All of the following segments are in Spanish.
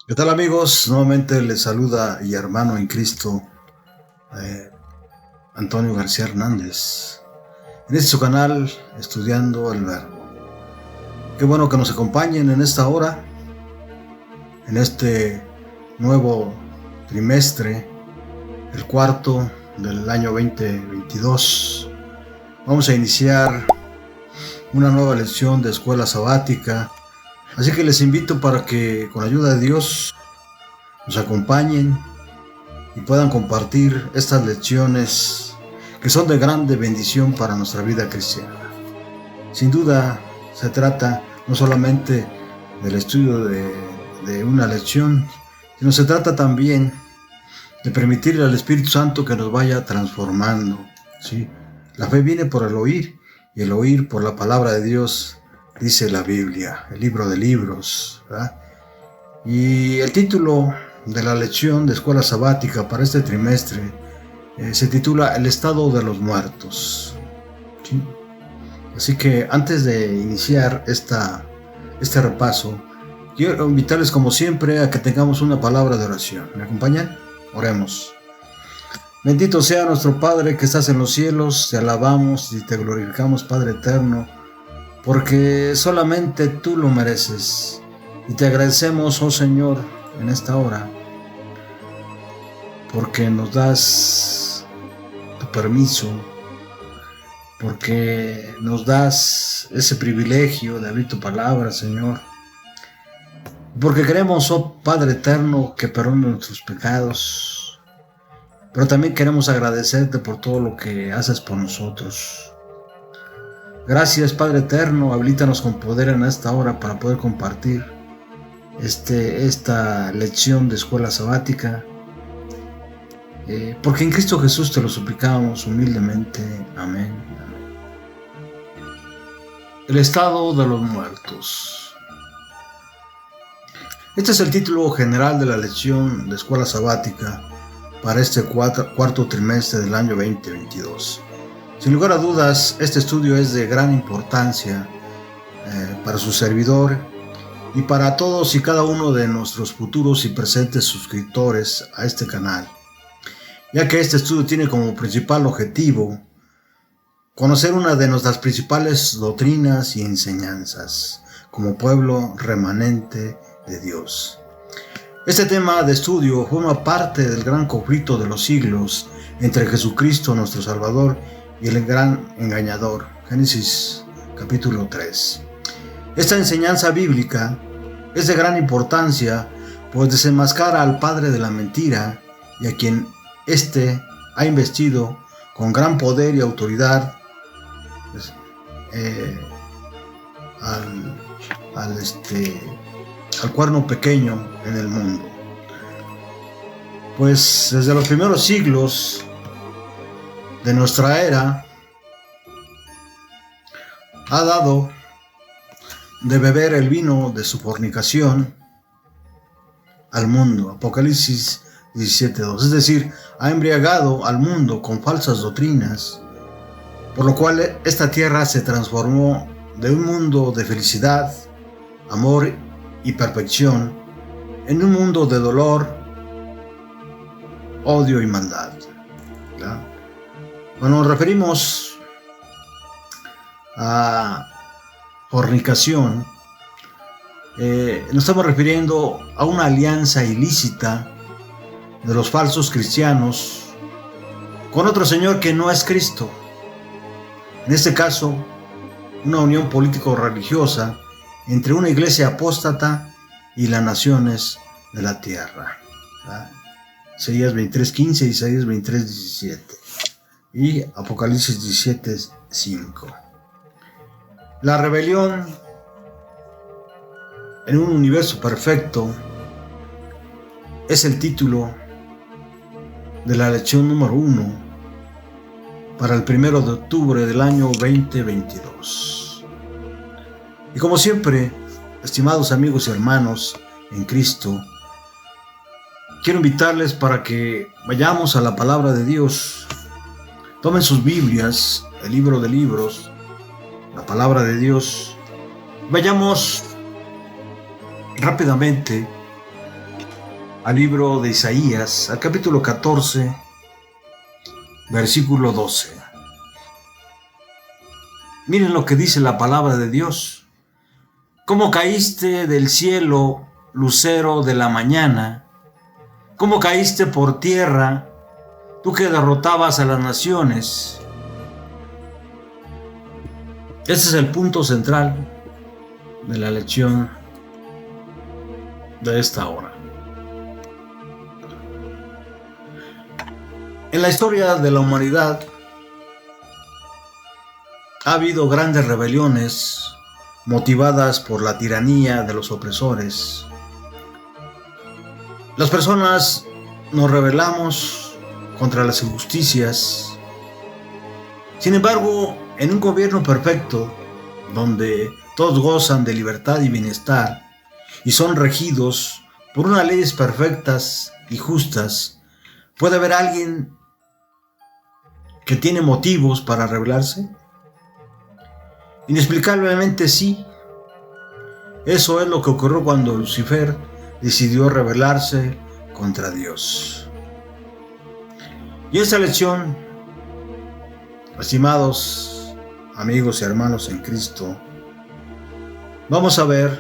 ¿Qué tal amigos? Nuevamente les saluda y hermano en Cristo eh, Antonio García Hernández. En este su canal Estudiando el Verbo. Qué bueno que nos acompañen en esta hora, en este nuevo trimestre, el cuarto del año 2022. Vamos a iniciar una nueva lección de escuela sabática. Así que les invito para que con la ayuda de Dios nos acompañen y puedan compartir estas lecciones que son de grande bendición para nuestra vida cristiana. Sin duda se trata no solamente del estudio de una lección, sino se trata también de permitirle al Espíritu Santo que nos vaya transformando, ¿sí? La fe viene por el oír y el oír por la palabra de Dios, dice la Biblia, el libro de libros, ¿verdad? Y el título de la lección de escuela sabática para este trimestre se titula El estado de los muertos, ¿sí? Así que antes de iniciar este repaso, quiero invitarles como siempre a que tengamos una palabra de oración. ¿Me acompañan? Oremos. Bendito sea nuestro Padre que estás en los cielos, te alabamos y te glorificamos, Padre eterno, porque solamente tú lo mereces. Y te agradecemos, oh Señor, en esta hora, porque nos das tu permiso, porque nos das ese privilegio de abrir tu palabra, Señor. Porque queremos, oh Padre eterno, que perdone nuestros pecados, pero también queremos agradecerte por todo lo que haces por nosotros. Gracias, Padre eterno, habilítanos con poder en esta hora para poder compartir esta lección de escuela sabática, porque en Cristo Jesús te lo suplicamos humildemente. Amén. El estado de los muertos. Este es el título general de la lección de escuela sabática para este cuarto trimestre del año 2022. Sin lugar a dudas, este estudio es de gran importancia para su servidor y para todos y cada uno de nuestros futuros y presentes suscriptores a este canal, ya que este estudio tiene como principal objetivo conocer una de nuestras principales doctrinas y enseñanzas como pueblo remanente de Dios. Este tema de estudio forma parte del gran conflicto de los siglos entre Jesucristo nuestro Salvador y el gran engañador. Génesis capítulo 3. Esta enseñanza bíblica es de gran importancia, pues desenmascara al padre de la mentira y a quien éste ha investido con gran poder y autoridad al cuerno pequeño en el mundo. Pues desde los primeros siglos de nuestra era ha dado de beber el vino de su fornicación al mundo. Apocalipsis 17:2. Es decir, ha embriagado al mundo con falsas doctrinas, por lo cual esta tierra se transformó de un mundo de felicidad, amor y perfección en un mundo de dolor, odio y maldad. ¿Ya? Cuando nos referimos a fornicación, nos estamos refiriendo a una alianza ilícita de los falsos cristianos con otro señor que no es Cristo. En este caso, una unión político-religiosa entre una iglesia apóstata y las naciones de la tierra. ¿Verdad? Isaías 23:15, Isaías 23:17 y Apocalipsis 17:5. La rebelión en un universo perfecto es el título de la lección número 1 para el 1 de octubre del año 2022. Y como siempre, estimados amigos y hermanos en Cristo, quiero invitarles para que vayamos a la palabra de Dios. Tomen sus Biblias, el libro de libros, la palabra de Dios. Vayamos rápidamente al libro de Isaías, al capítulo 14, versículo 12. Miren lo que dice la palabra de Dios. ¿Cómo caíste del cielo, lucero de la mañana? ¿Cómo caíste por tierra, tú que derrotabas a las naciones? Este es el punto central de la lección de esta hora. En la historia de la humanidad ha habido grandes rebeliones motivadas por la tiranía de los opresores. Las personas nos rebelamos contra las injusticias. Sin embargo, en un gobierno perfecto, donde todos gozan de libertad y bienestar y son regidos por unas leyes perfectas y justas, ¿puede haber alguien que tiene motivos para rebelarse? Inexplicablemente sí. Eso es lo que ocurrió cuando Lucifer decidió rebelarse contra Dios. Y en esta lección, estimados amigos y hermanos en Cristo, vamos a ver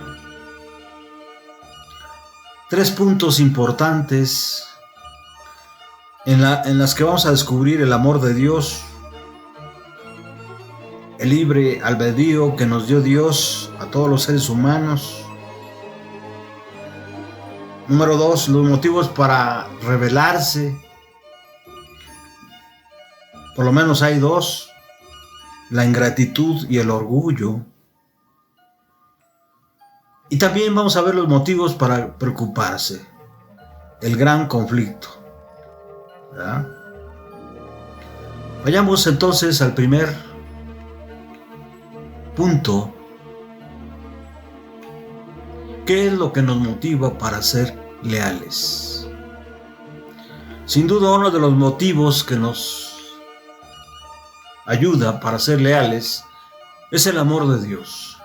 3 puntos importantes en las que vamos a descubrir el amor de Dios, el libre albedrío que nos dio Dios a todos los seres humanos. Número 2, los motivos para rebelarse. Por lo menos hay 2, la ingratitud y el orgullo. Y también vamos a ver los motivos para preocuparse, el gran conflicto. ¿Verdad? Vayamos entonces al primer punto. ¿Qué es lo que nos motiva para ser leales? Sin duda, uno de los motivos que nos ayuda para ser leales es el amor de Dios.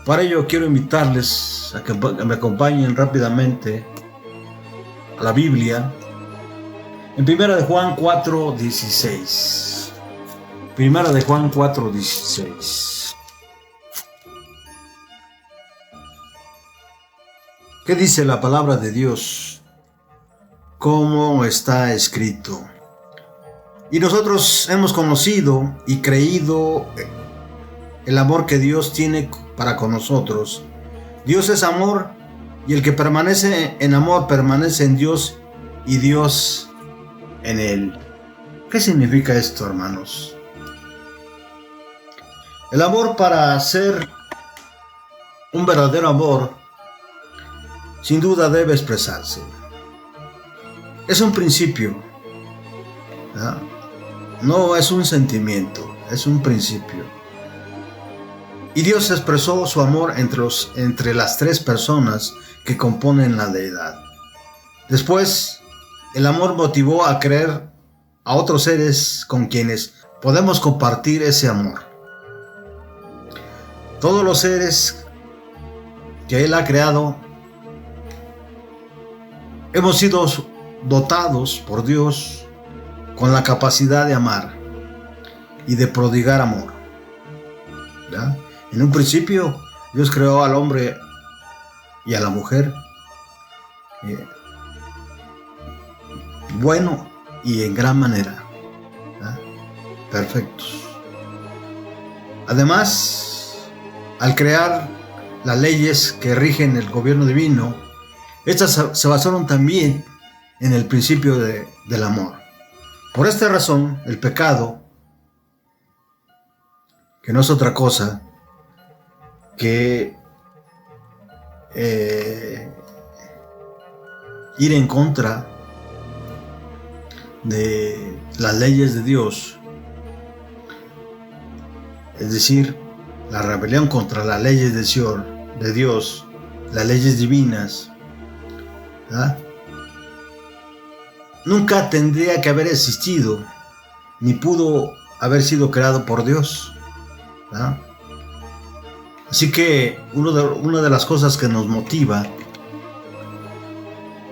Para ello quiero invitarles a que me acompañen rápidamente a la Biblia en 1 de Juan 4:16. 1 de Juan 4:16. ¿Qué dice la palabra de Dios? ¿Cómo está escrito? Y nosotros hemos conocido y creído el amor que Dios tiene para con nosotros. Dios es amor, y el que permanece en amor permanece en Dios y Dios en él. ¿Qué significa esto, hermanos? El amor, para ser un verdadero amor, sin duda debe expresarse. Es un principio, ¿verdad? No es un sentimiento, es un principio. Y Dios expresó su amor entre las 3 personas que componen la deidad. Después, el amor motivó a crear a otros seres con quienes podemos compartir ese amor. Todos los seres que Él ha creado hemos sido dotados por Dios con la capacidad de amar y de prodigar amor. ¿Ya? En un principio, Dios creó al hombre y a la mujer bueno y en gran manera, ¿ya? Perfectos. Además, al crear las leyes que rigen el gobierno divino, estas se basaron también en el principio del amor. Por esta razón, el pecado, que no es otra cosa que ir en contra de las leyes de Dios, es decir, la rebelión contra las leyes de Dios, las leyes divinas, ¿verdad? Nunca tendría que haber existido, ni pudo haber sido creado por Dios, ¿verdad? Así que una de las cosas que nos motiva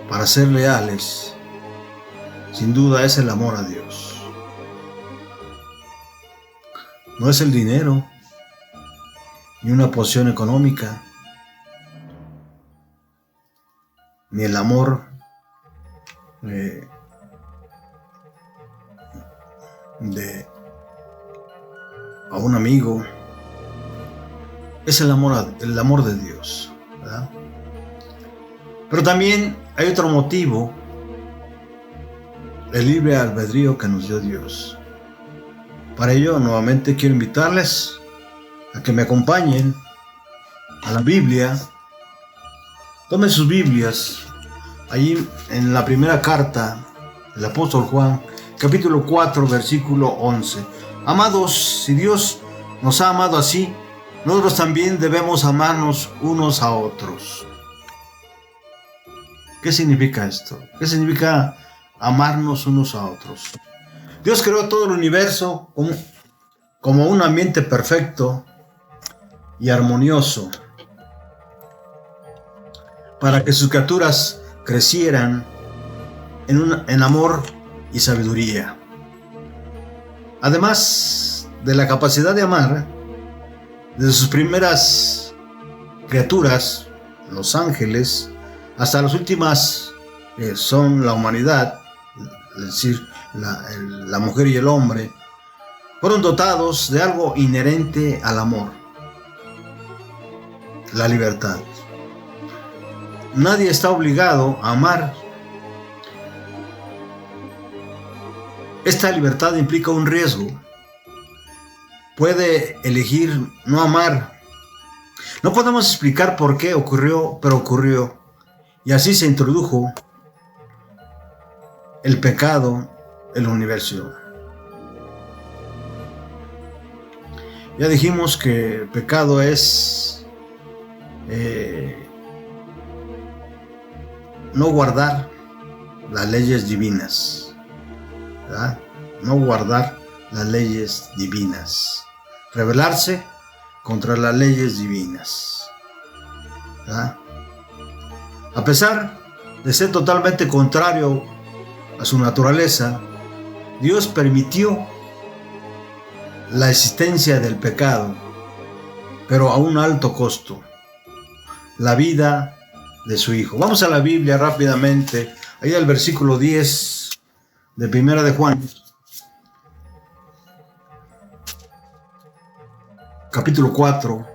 para ser leales, sin duda es el amor a Dios. No es el dinero, ni una posición económica, ni el amor a un amigo. Es el amor de Dios, ¿verdad? Pero también hay otro motivo, el libre albedrío que nos dio Dios. Para ello, nuevamente quiero invitarles a que me acompañen a la Biblia. Tomen sus Biblias, allí en la primera carta del apóstol Juan, capítulo 4, versículo 11. Amados, si Dios nos ha amado así, nosotros también debemos amarnos unos a otros. ¿Qué significa esto? ¿Qué significa amarnos unos a otros? Dios creó todo el universo como un ambiente perfecto y armonioso para que sus criaturas crecieran en amor y sabiduría. Además de la capacidad de amar, desde sus primeras criaturas, los ángeles, hasta las últimas son la humanidad, es decir, la mujer y el hombre, fueron dotados de algo inherente al amor: la libertad. Nadie está obligado a amar. Esta libertad implica un riesgo. Puede elegir no amar. No podemos explicar por qué ocurrió, pero ocurrió. Y así se introdujo el pecado en el universo. Ya dijimos que pecado es no guardar las leyes divinas, ¿verdad? No guardar las leyes divinas, rebelarse contra las leyes divinas, ¿verdad? A pesar de ser totalmente contrario a su naturaleza, Dios permitió la existencia del pecado, pero a un alto costo: la vida de su Hijo. Vamos a la Biblia rápidamente, ahí al versículo 10 de Primera de Juan, capítulo 4.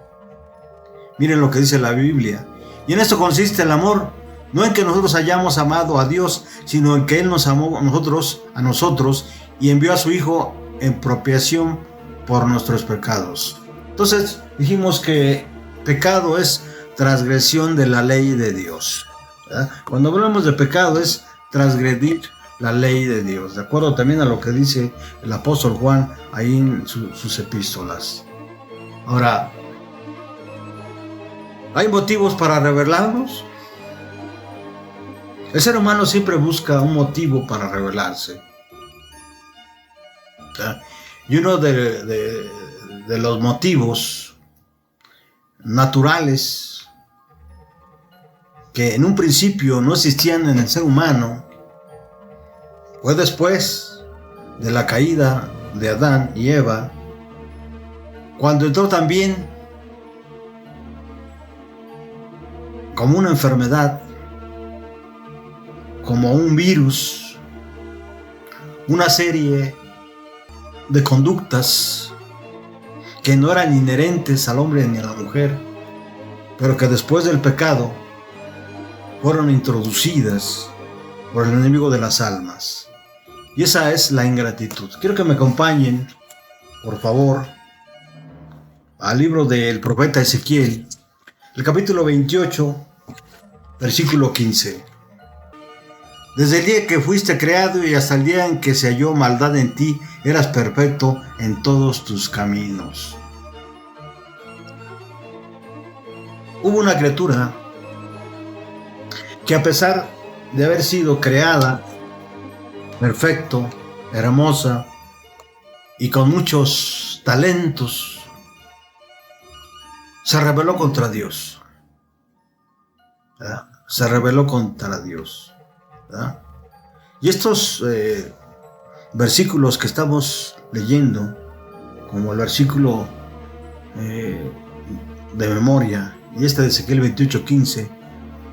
Miren lo que dice la Biblia. Y en esto consiste el amor, no en que nosotros hayamos amado a Dios, sino en que Él nos amó a nosotros y envió a su Hijo en propiciación por nuestros pecados. Entonces dijimos que pecado es transgresión de la ley de Dios, ¿verdad? Cuando hablamos de pecado es transgredir la ley de Dios, de acuerdo también a lo que dice el apóstol Juan ahí en sus epístolas. Ahora, ¿hay motivos para rebelarnos? El ser humano siempre busca un motivo para rebelarse, ¿verdad? Y uno de los motivos naturales que en un principio no existían en el ser humano fue después de la caída de Adán y Eva, cuando entró también como una enfermedad, como un virus, una serie de conductas que no eran inherentes al hombre ni a la mujer, pero que después del pecado fueron introducidas por el enemigo de las almas. Y esa es la ingratitud. Quiero que me acompañen, por favor, al libro del profeta Ezequiel, el capítulo 28, versículo 15. Desde el día que fuiste creado y hasta el día en que se halló maldad en ti, eras perfecto en todos tus caminos. Hubo una criatura que, a pesar de haber sido creada perfecto, hermosa y con muchos talentos, se rebeló contra Dios. Se rebeló contra Dios. ¿verdad? Y estos versículos que estamos leyendo, como el versículo de memoria y este de Ezequiel 28:15,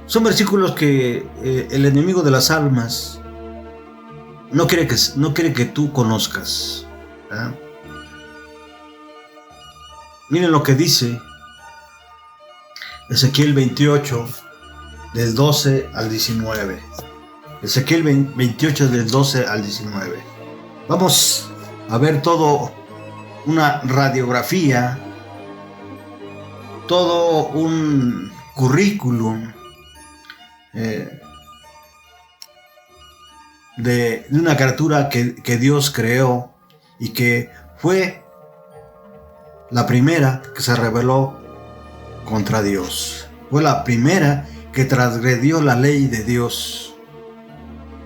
son versículos que el enemigo de las almas no quiere que tú conozcas, ¿verdad? Miren lo que dice Ezequiel 28 del 12 al 19. Ezequiel 28 del 12 al 19. Vamos a ver todo una radiografía, todo un currículum de una criatura que Dios creó y que fue la primera que se rebeló contra Dios. Fue la primera que transgredió la ley de Dios.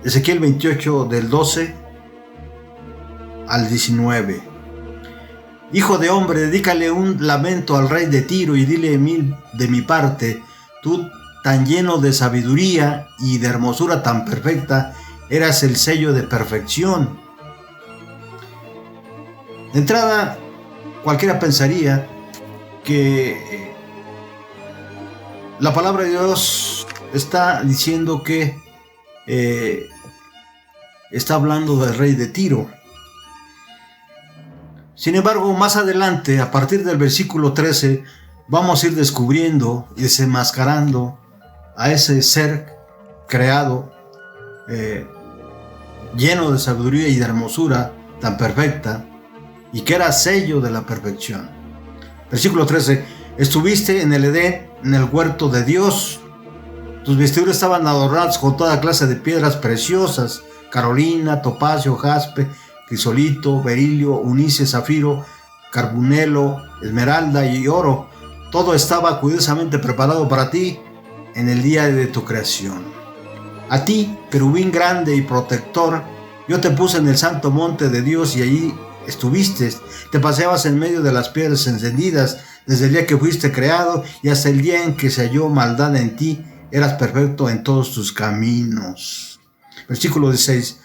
Ezequiel 28 del 12 al 19. Hijo de hombre, dedícale un lamento al rey de Tiro y dile de mi parte, tú tan lleno de sabiduría y de hermosura tan perfecta, eras el sello de perfección. De entrada, cualquiera pensaría que la palabra de Dios está diciendo que está hablando del rey de Tiro. Sin embargo, más adelante, a partir del versículo 13, vamos a ir descubriendo y desenmascarando a ese ser creado, lleno de sabiduría y de hermosura tan perfecta, y que era sello de la perfección. Versículo 13. Estuviste en el Edén, en el huerto de Dios. Tus vestiduras estaban adornadas con toda clase de piedras preciosas: carolina, topacio, jaspe, crisolito, berilio, unice, zafiro, carbunelo, esmeralda y oro. Todo estaba cuidadosamente preparado para ti en el día de tu creación. A ti, querubín grande y protector, yo te puse en el santo monte de Dios y allí estuviste. Te paseabas en medio de las piedras encendidas desde el día que fuiste creado y hasta el día en que se halló maldad en ti. Eras perfecto en todos tus caminos. Versículo 16.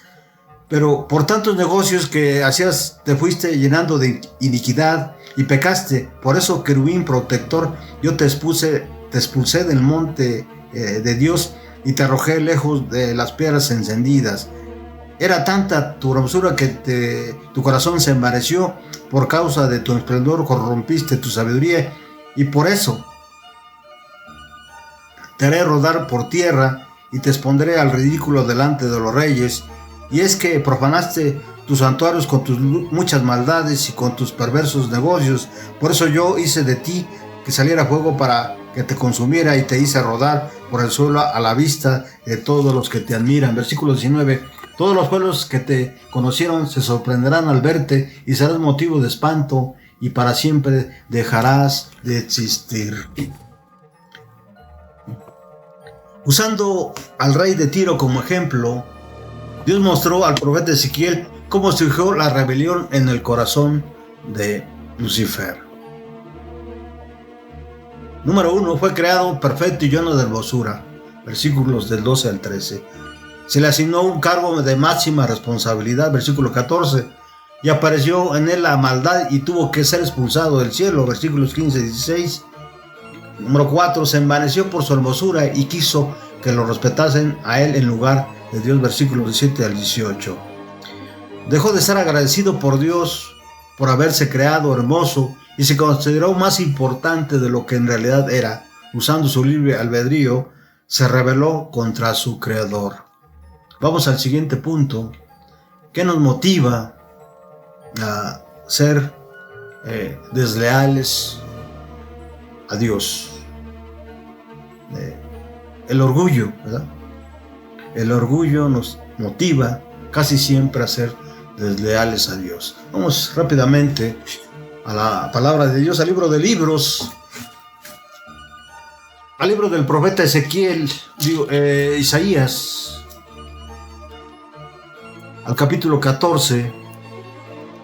Pero por tantos negocios que hacías te fuiste llenando de iniquidad y pecaste. Por eso, querubín protector, yo te expulsé del monte de Dios y te arrojé lejos de las piedras encendidas. Era tanta tu hermosura que tu corazón se envaneció. Por causa de tu esplendor corrompiste tu sabiduría, y por eso te haré rodar por tierra y te expondré al ridículo delante de los reyes. Y es que profanaste tus santuarios con tus muchas maldades y con tus perversos negocios. Por eso yo hice de ti que saliera fuego para que te consumiera, y te hice rodar por el suelo a la vista de todos los que te admiran. Versículo 19. Todos los pueblos que te conocieron se sorprenderán al verte y serás motivo de espanto, y para siempre dejarás de existir. Usando al rey de Tiro como ejemplo, Dios mostró al profeta Ezequiel cómo surgió la rebelión en el corazón de Lucifer. Número 1. Fue creado perfecto y lleno de hermosura. Versículos del 12 al 13. Se le asignó un cargo de máxima responsabilidad. Versículo 14. Y apareció en él la maldad y tuvo que ser expulsado del cielo. Versículos 15 y 16. Número 4. Se envaneció por su hermosura y quiso que lo respetasen a él en lugar de Dios. Versículos 17 al 18. Dejó de estar agradecido por Dios por haberse creado hermoso y se consideró más importante de lo que en realidad era. Usando su libre albedrío, se rebeló contra su creador. Vamos al siguiente punto. ¿Qué nos motiva a ser desleales a Dios? El orgullo, ¿verdad? El orgullo nos motiva casi siempre a ser desleales a Dios. Vamos rápidamente a la palabra de Dios, al libro de libros, al libro del profeta Isaías, al capítulo 14.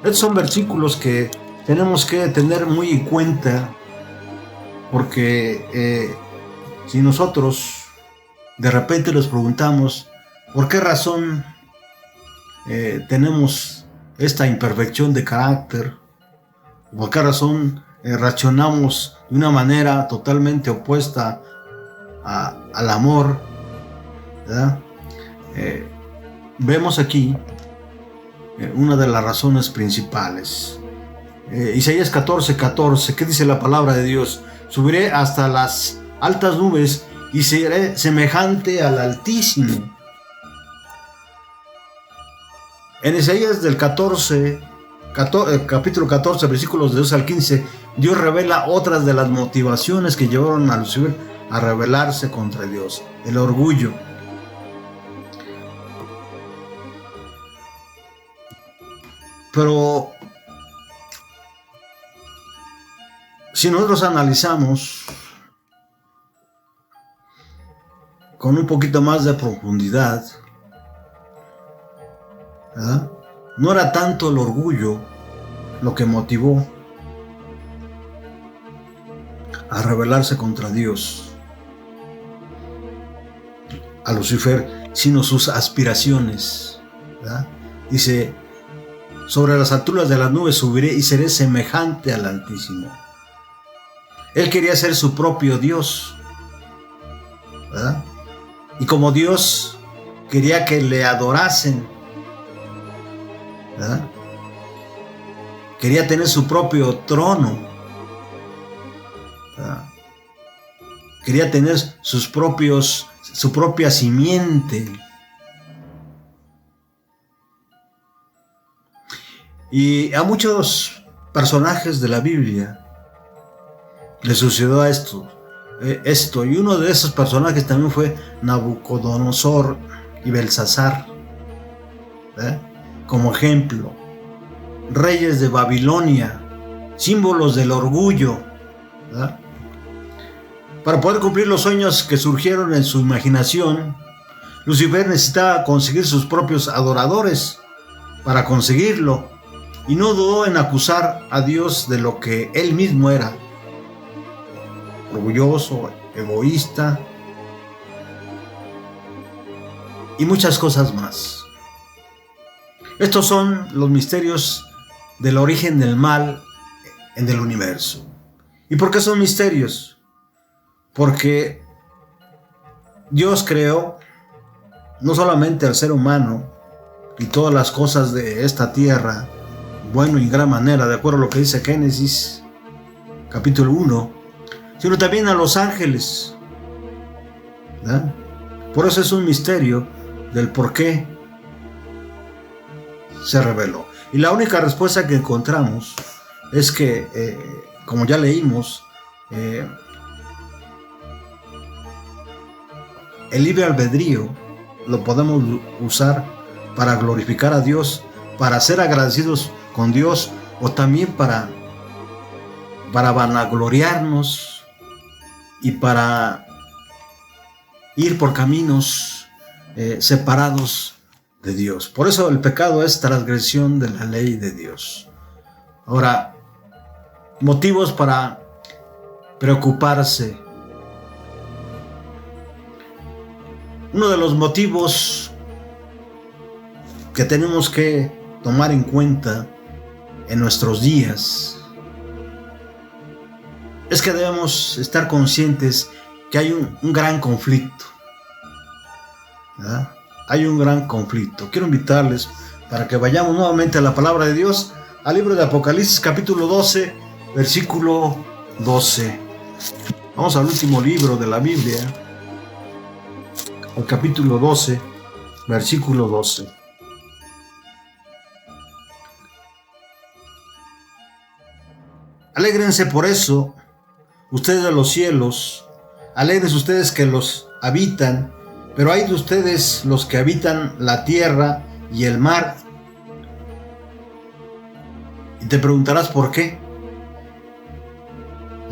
Estos son versículos que tenemos que tener muy en cuenta, porque si nosotros de repente nos preguntamos ¿Por qué razón tenemos esta imperfección de carácter? ¿Por qué razón reaccionamos de una manera totalmente opuesta al amor? ¿Verdad? Vemos aquí una de las razones principales. Isaías 14:14, ¿qué dice la palabra de Dios? Subiré hasta las altas nubes y seré semejante al Altísimo. En Isaías del capítulo 14, versículos de 2 al 15, Dios revela otras de las motivaciones que llevaron a Lucifer a rebelarse contra Dios: el orgullo. Pero si nosotros analizamos con un poquito más de profundidad, ¿verdad?, no era tanto el orgullo lo que motivó a rebelarse contra Dios a Lucifer, sino sus aspiraciones, ¿verdad? Dice: sobre las alturas de las nubes subiré y seré semejante al Altísimo. Él quería ser su propio Dios, ¿verdad? Y como Dios quería que le adorasen, ¿verdad? Quería tener su propio trono, ¿verdad? Quería tener su propia simiente. Y a muchos personajes de la Biblia les sucedió esto. Y uno de esos personajes también fue Nabucodonosor y Belsasar, ¿eh? Como ejemplo, reyes de Babilonia, símbolos del orgullo, ¿verdad? Para poder cumplir los sueños que surgieron en su imaginación, Lucifer necesitaba conseguir sus propios adoradores. Para conseguirlo, y no dudó en acusar a Dios de lo que él mismo era: orgulloso, egoísta y muchas cosas más. Estos son los misterios del origen del mal en el universo. ¿Y por qué son misterios? Porque Dios creó no solamente al ser humano y todas las cosas de esta tierra, bueno y en gran manera, de acuerdo a lo que dice Génesis capítulo 1, sino también a los ángeles, ¿verdad? Por eso es un misterio del por qué se reveló. Y la única respuesta que encontramos es que, como ya leímos, el libre albedrío lo podemos usar para glorificar a Dios, para ser agradecidos con Dios, o también para vanagloriarnos y para ir por caminos separados de Dios. Por eso el pecado es transgresión de la ley de Dios. Ahora, motivos para preocuparse. Uno de los motivos que tenemos que tomar en cuenta en nuestros días es que debemos estar conscientes que hay un gran conflicto, ¿verdad? Hay un gran conflicto. Quiero invitarles para que vayamos nuevamente a la palabra de Dios, al libro de Apocalipsis capítulo 12, versículo 12. Vamos al último libro de la Biblia, al capítulo 12, versículo 12. Alégrense por eso, ustedes de los cielos, alégrense ustedes que los habitan, pero hay de ustedes los que habitan la tierra y el mar. Y te preguntarás por qué.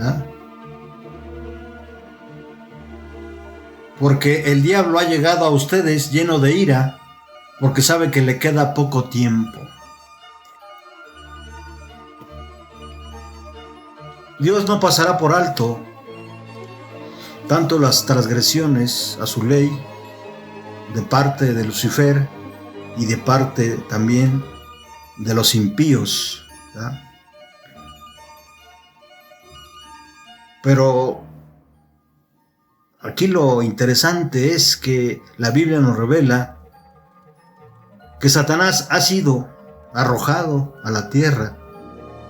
¿Ah? Porque el diablo ha llegado a ustedes lleno de ira, porque sabe que le queda poco tiempo. Dios no pasará por alto tanto las transgresiones a su ley de parte de Lucifer y de parte también de los impíos, ¿verdad? Pero aquí lo interesante es que la Biblia nos revela que Satanás ha sido arrojado a la tierra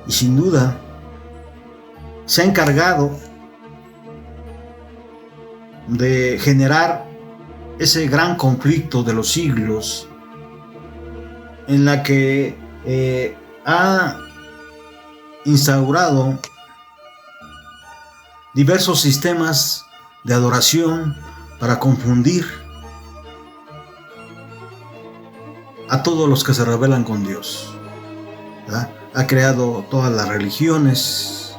y sin duda se ha encargado de generar ese gran conflicto de los siglos en la que ha instaurado diversos sistemas de adoración para confundir a todos los que se rebelan con Dios, ¿verdad? Ha creado todas las religiones,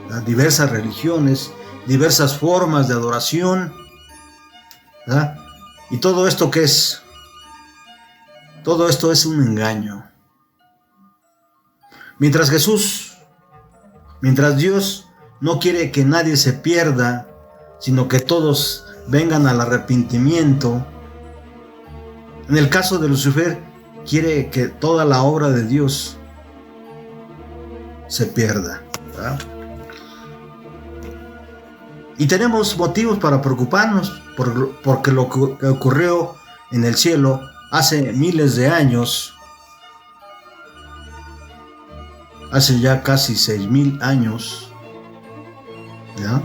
¿verdad? Diversas religiones, diversas formas de adoración, ¿verdad? Y todo esto ¿qué es? Todo esto es un engaño. Mientras Dios no quiere que nadie se pierda, sino que todos vengan al arrepentimiento, en el caso de Lucifer, quiere que toda la obra de Dios se pierda, ¿verdad? Y tenemos motivos para preocuparnos porque lo que ocurrió en el cielo hace miles de años, hace ya casi 6,000 años, ¿ya?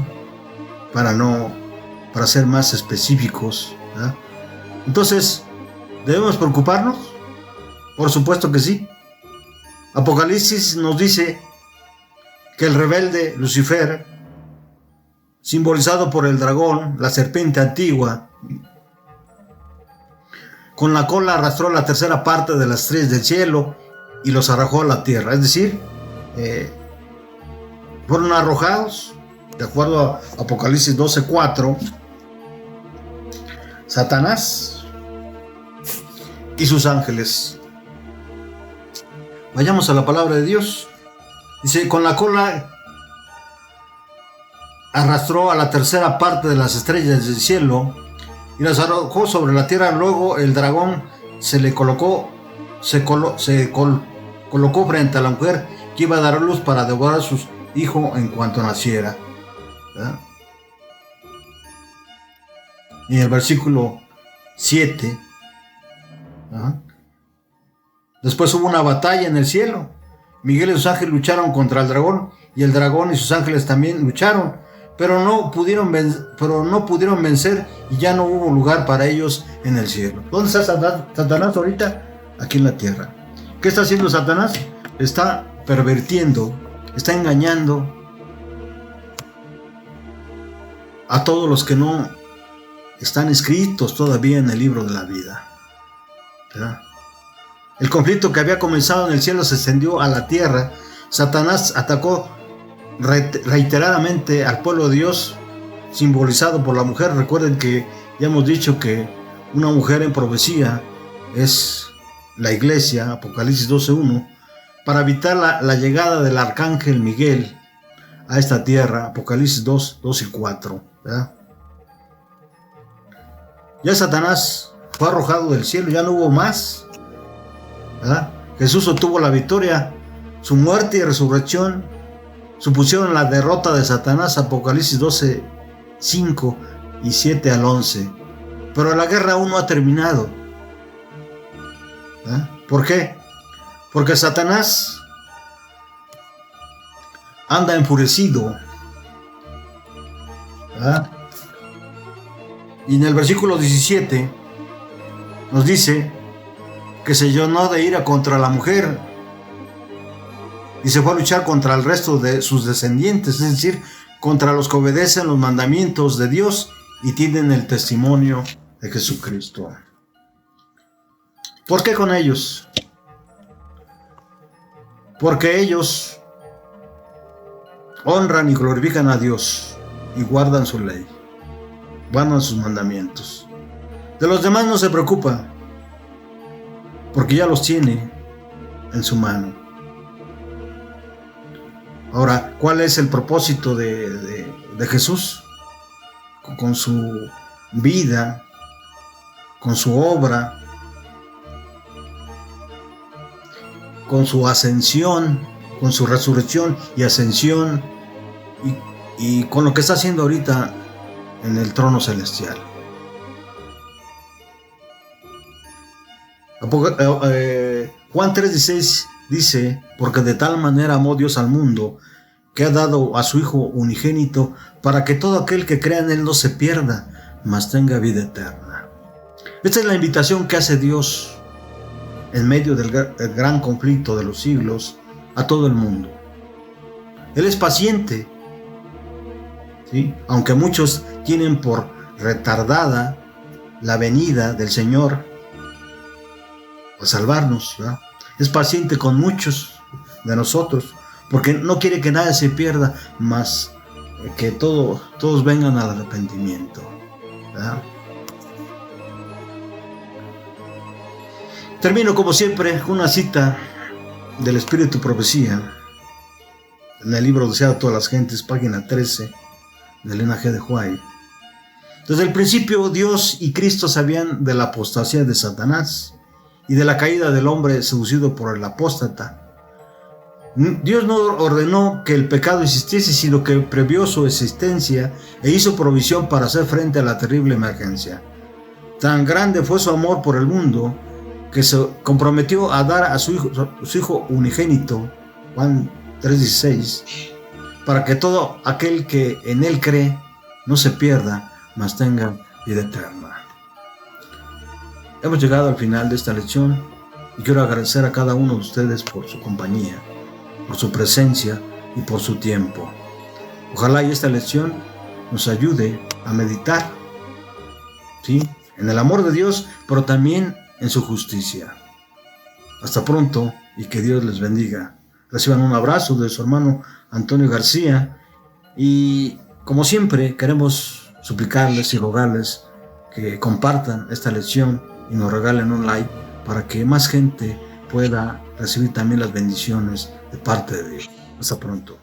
Para ser más específicos, ¿ya? Entonces, ¿debemos preocuparnos? Por supuesto que sí. Apocalipsis nos dice que el rebelde Lucifer, simbolizado por el dragón, la serpiente antigua, con la cola arrastró la tercera parte de las estrellas del cielo y los arrojó a la tierra. Es decir, fueron arrojados, de acuerdo a Apocalipsis 12:4, Satanás y sus ángeles. Vayamos a la palabra de Dios. Dice, con la cola arrastró a la tercera parte de las estrellas del cielo y las arrojó sobre la tierra. Luego el dragón se colocó frente a la mujer que iba a dar luz para devorar a su hijo en cuanto naciera, ¿verdad? Y en el versículo 7, ¿verdad? Después hubo una batalla en el cielo. Miguel y sus ángeles lucharon contra el dragón, y el dragón y sus ángeles también lucharon, pero no pudieron vencer, y ya no hubo lugar para ellos en el cielo. ¿Dónde está Satanás ahorita? Aquí en la tierra. ¿Qué está haciendo Satanás? Está pervirtiendo, está engañando a todos los que no están escritos todavía en el libro de la vida, ¿verdad? El conflicto que había comenzado en el cielo se extendió a la tierra. Satanás atacó reiteradamente al pueblo de Dios, simbolizado por la mujer. Recuerden que ya hemos dicho que una mujer en profecía es la iglesia, Apocalipsis 12:1, para evitar la llegada del arcángel Miguel a esta tierra, Apocalipsis 2 y 4, ¿verdad? Ya Satanás fue arrojado del cielo, ya no hubo más, ¿verdad? Jesús obtuvo la victoria. Su muerte y resurrección supusieron la derrota de Satanás, Apocalipsis 12:5 y 7 al 11. Pero la guerra aún no ha terminado, ¿verdad? ¿Por qué? Porque Satanás anda enfurecido, ¿verdad? Y en el versículo 17 nos dice que se llenó de ira contra la mujer y se fue a luchar contra el resto de sus descendientes, es decir, contra los que obedecen los mandamientos de Dios y tienen el testimonio de Jesucristo. ¿Por qué con ellos? Porque ellos honran y glorifican a Dios y guardan su ley, guardan sus mandamientos. De los demás no se preocupa, porque ya los tiene en su mano. Ahora, ¿cuál es el propósito de Jesús con su vida? con su obra, con su ascensión, con su resurrección y ascensión, y con lo que está haciendo ahorita en el trono celestial. Juan 3:16 dice: porque de tal manera amó Dios al mundo, que ha dado a su Hijo unigénito, para que todo aquel que crea en Él no se pierda, mas tenga vida eterna. Esta es la invitación que hace Dios en medio del gran conflicto de los siglos a todo el mundo. Él es paciente, ¿sí? Aunque muchos tienen por retardada la venida del Señor a salvarnos, ¿verdad? Es paciente con muchos de nosotros, porque no quiere que nadie se pierda, mas que todos vengan al arrepentimiento, ¿verdad? Termino como siempre con una cita del Espíritu y Profecía en el libro Deseado a todas las gentes, página 13, de Elena G. de White. Desde el principio Dios y Cristo sabían de la apostasía de Satanás y de la caída del hombre seducido por el apóstata. Dios no ordenó que el pecado existiese, sino que previó su existencia e hizo provisión para hacer frente a la terrible emergencia. Tan grande fue su amor por el mundo que se comprometió a dar a su hijo unigénito, Juan 3:16, para que todo aquel que en él cree no se pierda, mas tenga vida eterna. Hemos llegado al final de esta lección y quiero agradecer a cada uno de ustedes por su compañía, por su presencia y por su tiempo. Ojalá y esta lección nos ayude a meditar, ¿sí?, en el amor de Dios, pero también en su justicia. Hasta pronto y que Dios les bendiga. Reciban un abrazo de su hermano Antonio García, y como siempre queremos suplicarles y rogarles que compartan esta lección y nos regalen un like para que más gente pueda recibir también las bendiciones de parte de Dios. Hasta pronto.